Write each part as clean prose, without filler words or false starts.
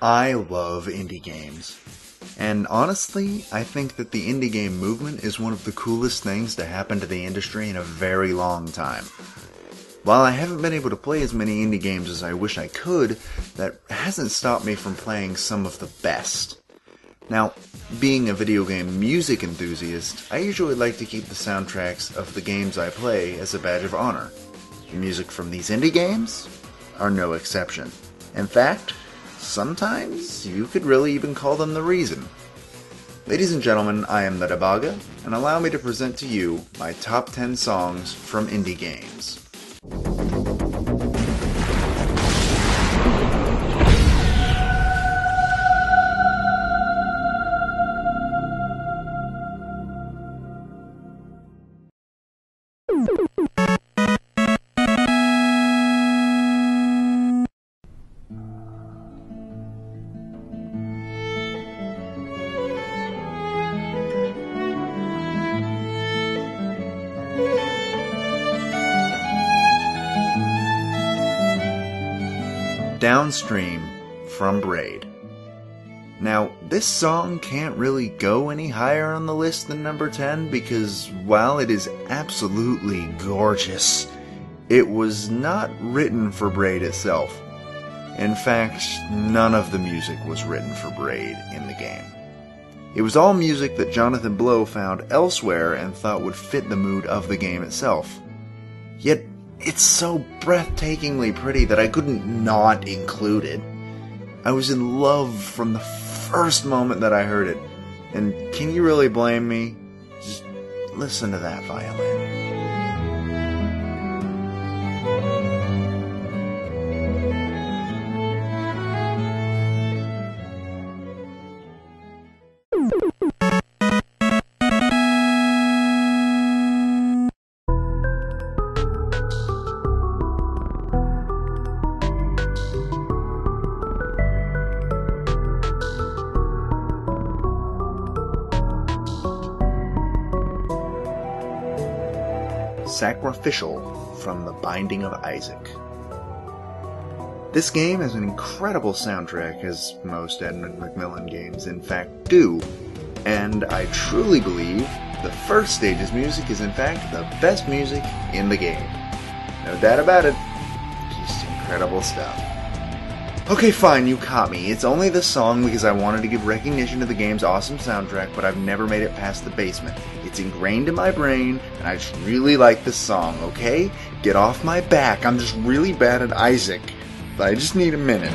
I love indie games. And honestly, I think that the indie game movement is one of the coolest things to happen to the industry in a very long time. While I haven't been able to play as many indie games as I wish I could, that hasn't stopped me from playing some of the best. Now, being a video game music enthusiast, I usually like to keep the soundtracks of the games I play as a badge of honor. The music from these indie games are no exception. In fact, sometimes you could really even call them the reason. Ladies and gentlemen, I am TheDobaga, and allow me to present to you my top 10 songs from indie games. Downstream from Braid. Now, this song can't really go any higher on the list than number 10 because while it is absolutely gorgeous, it was not written for Braid itself. In fact, none of the music was written for Braid in the game. It was all music that Jonathan Blow found elsewhere and thought would fit the mood of the game itself. Yet, it's so breathtakingly pretty that I couldn't not include it. I was in love from the first moment that I heard it. And can you really blame me? Just listen to that violin. Sacrificial from The Binding of Isaac. This game has an incredible soundtrack, as most Edmund Macmillan games in fact do, and I truly believe the first stage's music is in fact the best music in the game. No doubt about it, just incredible stuff. Okay, fine, you caught me. It's only the song because I wanted to give recognition to the game's awesome soundtrack, but I've never made it past the basement. It's ingrained in my brain, and I just really like this song, okay? Get off my back. I'm just really bad at Isaac. I just need a minute.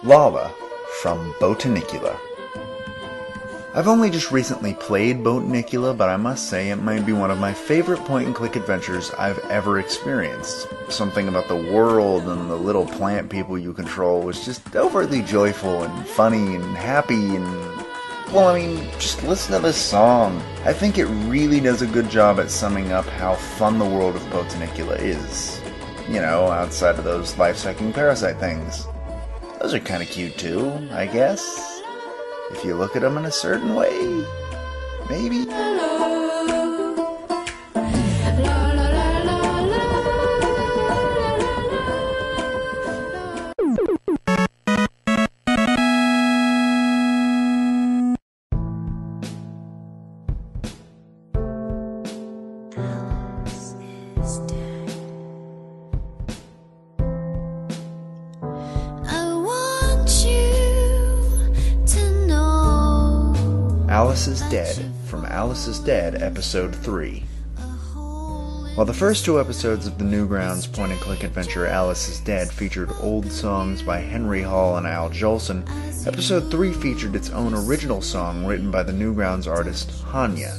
Lava from Botanicula. I've only just recently played Botanicula, but I must say it might be one of my favorite point-and-click adventures I've ever experienced. Something about the world and the little plant people you control was just overtly joyful and funny and happy and... well, I mean, just listen to this song. I think it really does a good job at summing up how fun the world of Botanicula is. You know, outside of those life-sucking parasite things. Those are kind of cute too, I guess. If you look at them in a certain way. Maybe. Alice is Dead from Alice is Dead Episode 3. While the first two episodes of the Newgrounds point-and-click adventure Alice is Dead featured old songs by Henry Hall and Al Jolson, Episode 3 featured its own original song written by the Newgrounds artist Hanya.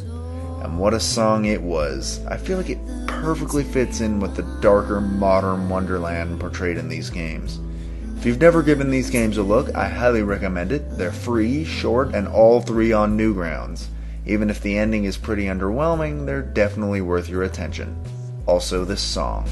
And what a song it was. I feel like it perfectly fits in with the darker modern wonderland portrayed in these games. If you've never given these games a look, I highly recommend it. They're free, short, and all three on Newgrounds. Even if the ending is pretty underwhelming, they're definitely worth your attention. Also this song.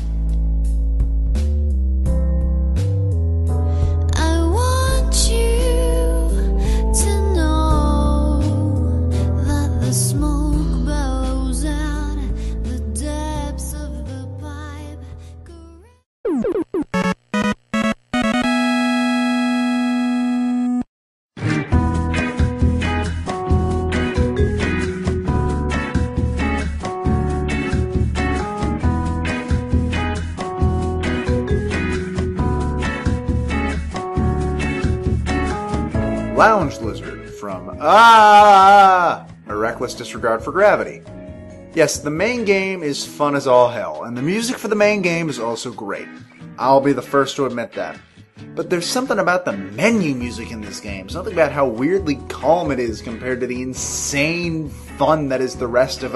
Lounge Lizard from A Reckless Disregard for Gravity. Yes, the main game is fun as all hell, and the music for the main game is also great. I'll be the first to admit that. But there's something about the menu music in this game, something about how weirdly calm it is compared to the insane fun that is the rest of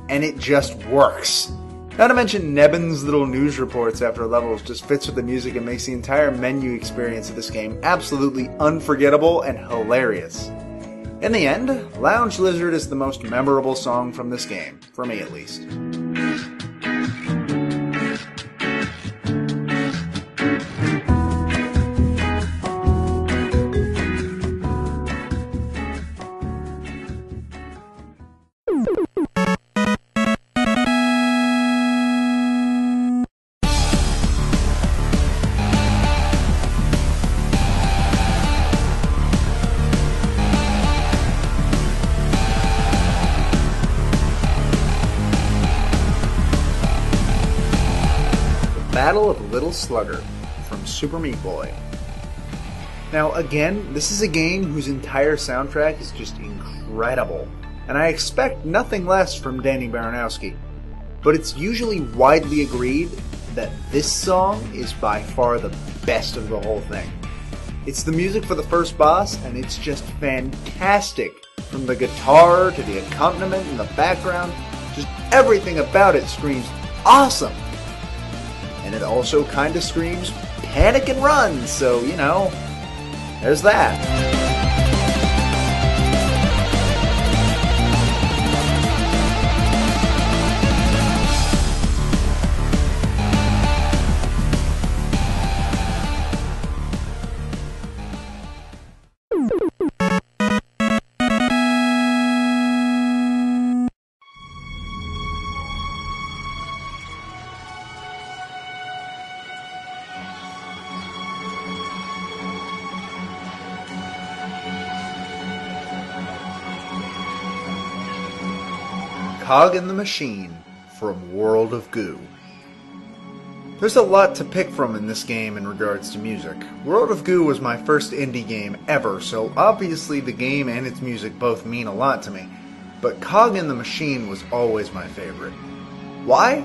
and it just works. Not to mention Nebben's little news reports after levels just fits with the music and makes the entire menu experience of this game absolutely unforgettable and hilarious. In the end, Lounge Lizard is the most memorable song from this game, for me at least. Battle of Little Slugger from Super Meat Boy. Now again, this is a game whose entire soundtrack is just incredible, and I expect nothing less from Danny Baranowski. But it's usually widely agreed that this song is by far the best of the whole thing. It's the music for the first boss, and it's just fantastic. From the guitar to the accompaniment in the background, just everything about it screams awesome. And it also kind of screams panic and run, so, you know, there's that. Cog in the Machine from World of Goo. There's a lot to pick from in this game in regards to music. World of Goo was my first indie game ever, so obviously the game and its music both mean a lot to me, but Cog in the Machine was always my favorite. Why?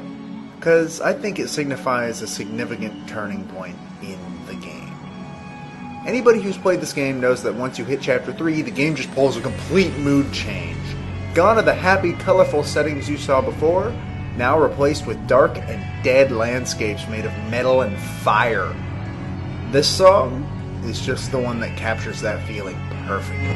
Because I think it signifies a significant turning point in the game. Anybody who's played this game knows that once you hit Chapter 3, the game just pulls a complete mood change. Gone are the happy, colorful settings you saw before, now replaced with dark and dead landscapes made of metal and fire. This song is just the one that captures that feeling perfectly.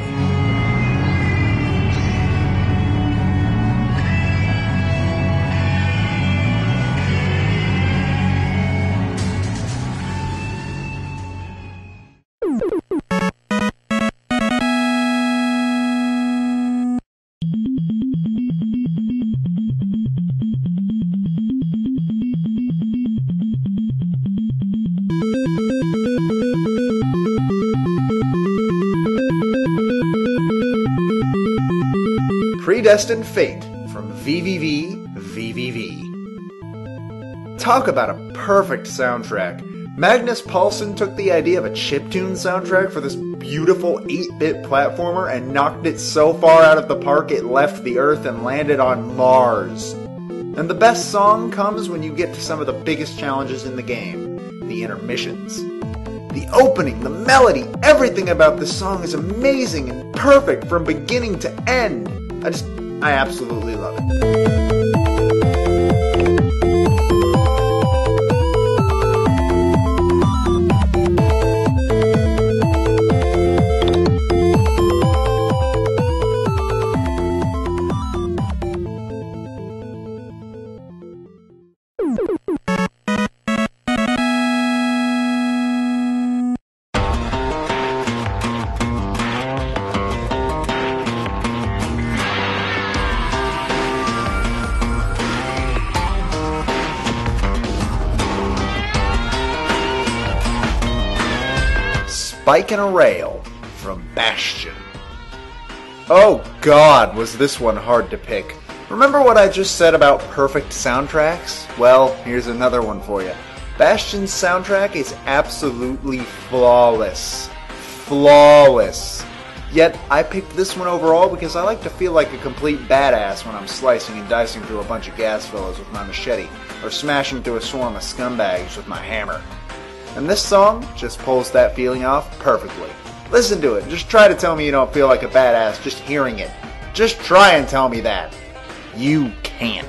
Predestined Fate from VVV. Talk about a perfect soundtrack. Magnus Paulsen took the idea of a chiptune soundtrack for this beautiful 8-bit platformer and knocked it so far out of the park it left the Earth and landed on Mars. And the best song comes when you get to some of the biggest challenges in the game, the intermissions. The opening, the melody, everything about this song is amazing and perfect from beginning to end. I absolutely love it. Spike and a Rail from Bastion. Oh god, was this one hard to pick. Remember what I just said about perfect soundtracks? Well, here's another one for you. Bastion's soundtrack is absolutely flawless. Flawless. Yet, I picked this one overall because I like to feel like a complete badass when I'm slicing and dicing through a bunch of gas fellows with my machete, or smashing through a swarm of scumbags with my hammer. And this song just pulls that feeling off perfectly. Listen to it. Just try to tell me you don't feel like a badass just hearing it. Just try and tell me that. You can't.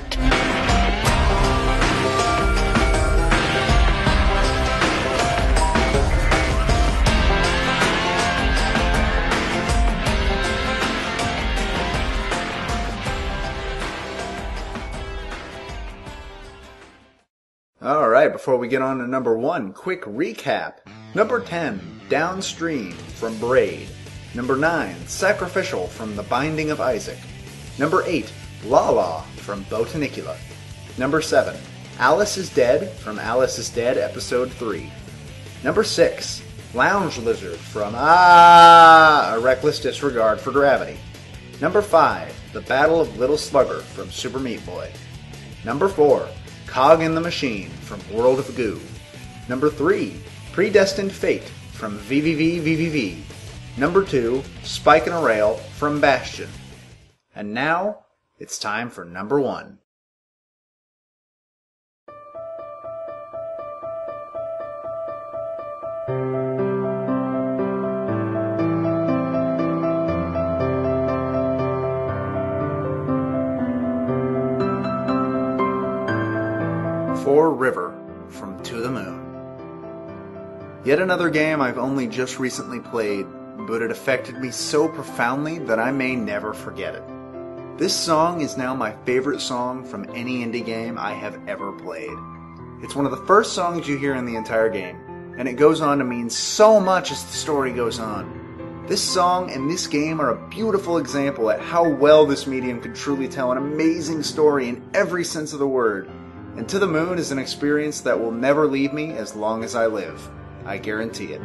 Alright, before we get on to number 1, quick recap. Number 10, Downstream from Braid. Number 9, Sacrificial from The Binding of Isaac. Number 8, La La from Botanicula. Number 7, Alice is Dead from Alice is Dead Episode 3. Number 6, Lounge Lizard from A Reckless Disregard for Gravity. Number 5, The Battle of Little Slugger from Super Meat Boy. Number 4, Cog in the Machine from World of Goo. Number 3, Predestined Fate from VVVVVV. Number 2, Spike and a Rail from Bastion. And now, it's time for number 1. For River from To the Moon. Yet another game I've only just recently played, but it affected me so profoundly that I may never forget it. This song is now my favorite song from any indie game I have ever played. It's one of the first songs you hear in the entire game, and it goes on to mean so much as the story goes on. This song and this game are a beautiful example at how well this medium can truly tell an amazing story in every sense of the word. And To the Moon is an experience that will never leave me as long as I live. I guarantee it.